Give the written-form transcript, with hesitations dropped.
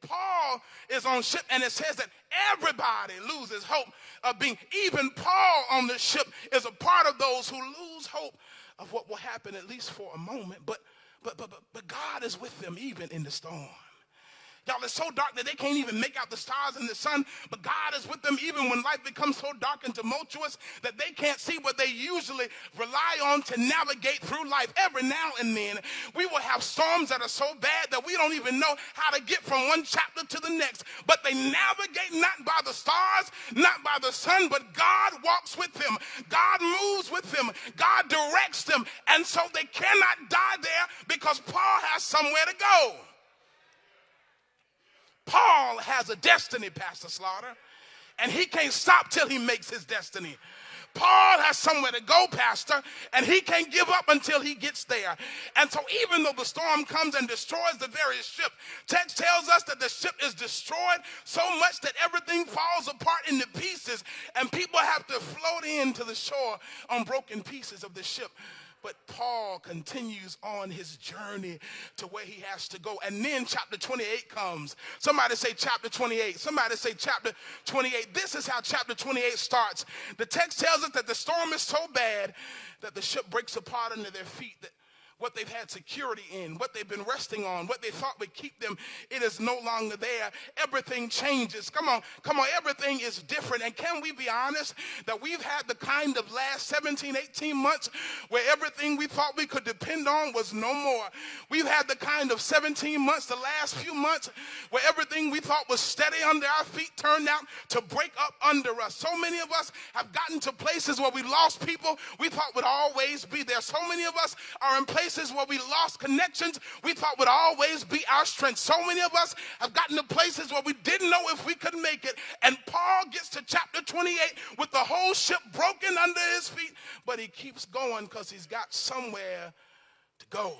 Paul is on ship, and it says that everybody loses hope of being, even Paul on the ship is a part of those who lose hope of what will happen, at least for a moment. But God is with them even in the storm. Y'all, it's so dark that they can't even make out the stars and the sun, but God is with them even when life becomes so dark and tumultuous that they can't see what they usually rely on to navigate through life. Every now and then, we will have storms that are so bad that we don't even know how to get from one chapter to the next, but they navigate not by the stars, not by the sun, but God walks with them. God moves with them. God directs them, and so they cannot die there because Paul has somewhere to go. Paul has a destiny, Pastor Slaughter, and he can't stop till he makes his destiny. Paul has somewhere to go, Pastor, and he can't give up until he gets there. And so even though the storm comes and destroys the very ship, text tells us that the ship is destroyed so much that everything falls apart into pieces, and people have to float in to the shore on broken pieces of the ship. But Paul continues on his journey to where he has to go. And then chapter 28 comes. Somebody say chapter 28. Somebody say chapter 28. This is how chapter 28 starts. The text tells us that the storm is so bad that the ship breaks apart under their feet, that what they've had security in, what they've been resting on, what they thought would keep them, it is no longer there. Everything changes. Come on, everything is different. And can we be honest that we've had the kind of last 17, 18 months where everything we thought we could depend on was no more. We've had the kind of 17 months, the last few months, where everything we thought was steady under our feet turned out to break up under us. So many of us have gotten to places where we lost people we thought would always be there. So many of us are in places where we lost connections we thought would always be our strength. So many of us have gotten to places where we didn't know if we could make it. And Paul gets to chapter 28 with the whole ship broken under his feet, but he keeps going because he's got somewhere to go.